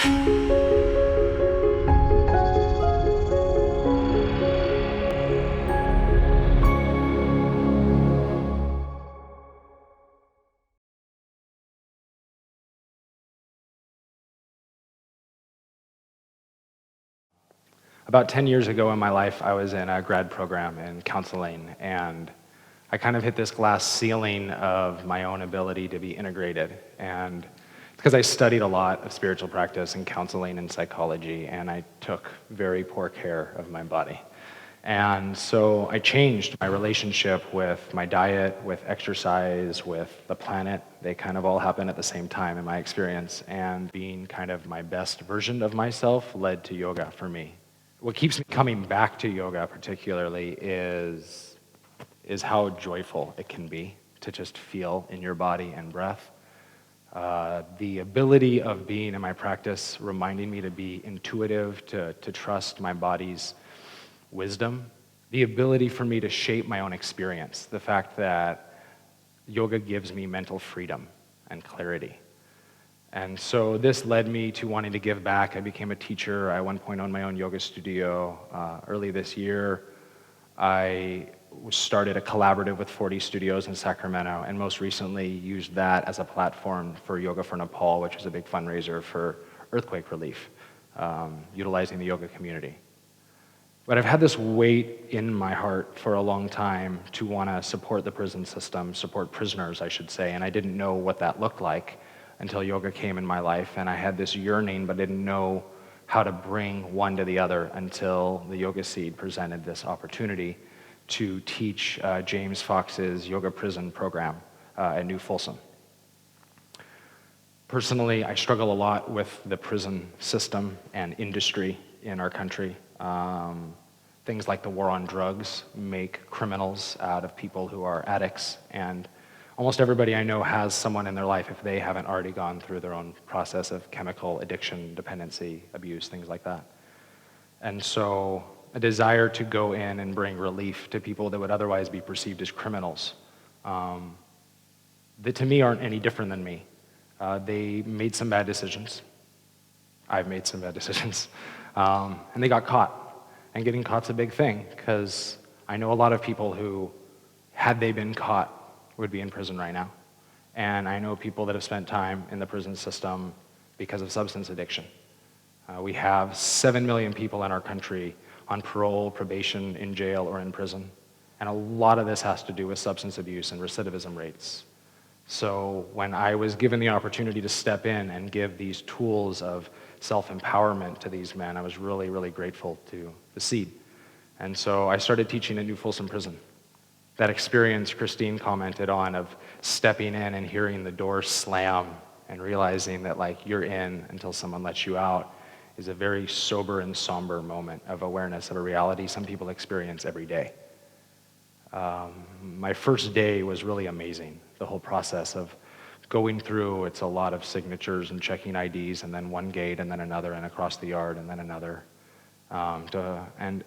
About 10 years ago in my life, I was in a grad program in counseling, and I kind of hit this glass ceiling of my own ability to be integrated. And it's because I studied a lot of spiritual practice and counseling and psychology, and I took very poor care of my body. And so I changed my relationship with my diet, with exercise, with the planet. They kind of all happened at the same time in my experience. And being kind of my best version of myself led to yoga for me. What keeps me coming back to yoga particularly is how joyful it can be to just feel in your body and breath. The ability of being in my practice reminding me to be intuitive, to trust my body's wisdom, the ability for me to shape my own experience, the fact that yoga gives me mental freedom and clarity. And so this led me to wanting to give back. I became a teacher. I at one point owned my own yoga studio. Early this year, I started a collaborative with 40 studios in Sacramento, and most recently used that as a platform for Yoga for Nepal, which is a big fundraiser for earthquake relief, utilizing the yoga community. But I've had this weight in my heart for a long time to want to support the prison system, support prisoners, I should say, and I didn't know what that looked like until yoga came in my life, and I had this yearning, but didn't know how to bring one to the other until the Yoga Seed presented this opportunity to teach James Fox's yoga prison program at New Folsom. Personally, I struggle a lot with the prison system and industry in our country. Things like the war on drugs make criminals out of people who are addicts, and almost everybody I know has someone in their life, if they haven't already gone through their own process of chemical addiction, dependency, abuse, things like that. And so a desire to go in and bring relief to people that would otherwise be perceived as criminals, that to me aren't any different than me. They made some bad decisions. I've made some bad decisions. And they got caught. And getting caught's a big thing, because I know a lot of people who, had they been caught, would be in prison right now. And I know people that have spent time in the prison system because of substance addiction. We have 7 million people in our country on parole, probation, in jail, or in prison. And a lot of this has to do with substance abuse and recidivism rates. So when I was given the opportunity to step in and give these tools of self-empowerment to these men, I was really, really grateful to the Seed. And so I started teaching at New Folsom Prison. That experience Christine commented on of stepping in and hearing the door slam and realizing that like you're in until someone lets you out is a very sober and somber moment of awareness of a reality some people experience every day. My first day was really amazing. The whole process of going through, it's a lot of signatures and checking IDs, and then one gate and then another, and across the yard and then another, and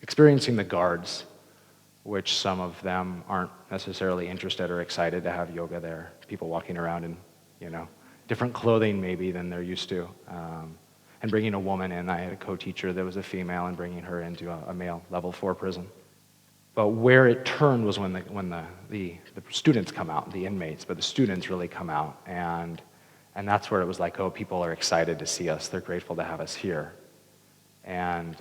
experiencing the guards, which some of them aren't necessarily interested or excited to have yoga there. People walking around in, different clothing maybe than they're used to. And bringing a woman in. I had a co-teacher that was a female, and bringing her into a male level 4 prison. But where it turned was when the students come out, the inmates, but the students really come out. And that's where it was like, oh, people are excited to see us. They're grateful to have us here. And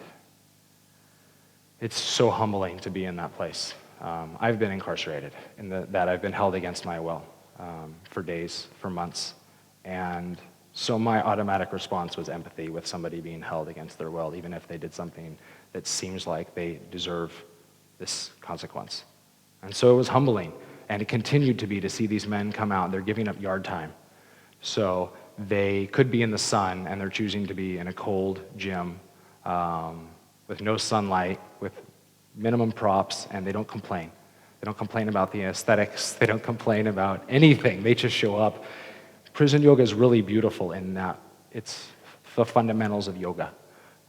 it's so humbling to be in that place. I've been incarcerated, in that I've been held against my will for days, for months. And so my automatic response was empathy with somebody being held against their will, even if they did something that seems like they deserve this consequence. And so it was humbling, and it continued to be, to see these men come out. They're giving up yard time. So they could be in the sun, and they're choosing to be in a cold gym with no sunlight, with minimum props, and they don't complain. They don't complain about the aesthetics. They don't complain about anything. They just show up. Prison yoga is really beautiful in that it's the fundamentals of yoga,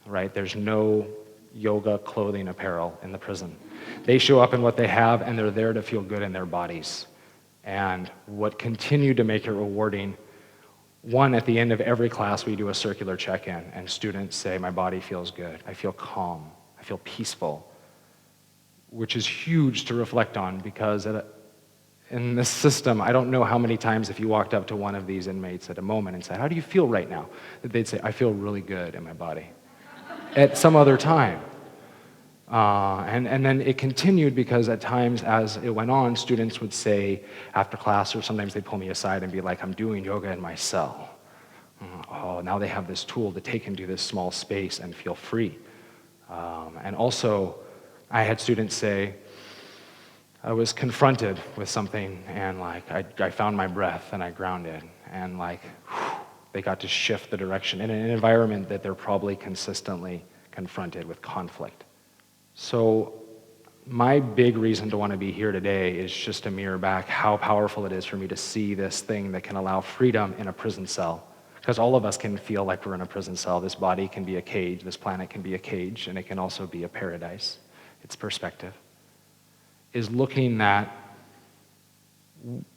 right? There's no yoga clothing apparel in the prison. They show up in what they have, and they're there to feel good in their bodies. And what continued to make it rewarding One, at the end of every class, we do a circular check-in, and students say, my body feels good, I feel calm, I feel peaceful, which is huge to reflect on because in this system, I don't know how many times if you walked up to one of these inmates at a moment and said, how do you feel right now? That they'd say, I feel really good in my body. At some other time. And then it continued because at times as it went on, students would say after class, or sometimes they'd pull me aside and be like, I'm doing yoga in my cell. Oh, now they have this tool to take into this small space and feel free. And also, I had students say, I was confronted with something and like I found my breath and I grounded and like they got to shift the direction in an environment that they're probably consistently confronted with conflict. So my big reason to want to be here today is just to mirror back how powerful it is for me to see this thing that can allow freedom in a prison cell. Because all of us can feel like we're in a prison cell. This body can be a cage, this planet can be a cage, and it can also be a paradise. It's perspective. Is looking at,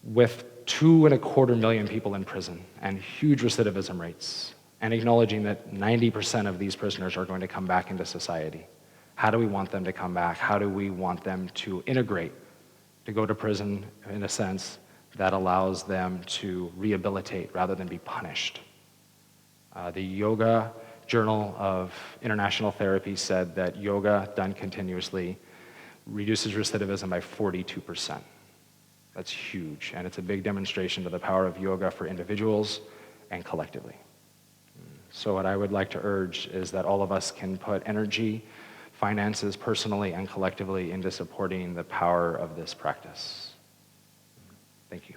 with 2.25 million people in prison and huge recidivism rates, and acknowledging that 90% of these prisoners are going to come back into society. How do we want them to come back? How do we want them to integrate, to go to prison in a sense that allows them to rehabilitate rather than be punished? The Yoga Journal of International Therapy said that yoga done continuously reduces recidivism by 42%. That's huge, and it's a big demonstration of the power of yoga for individuals and collectively. So what I would like to urge is that all of us can put energy, finances, personally and collectively, into supporting the power of this practice. Thank you.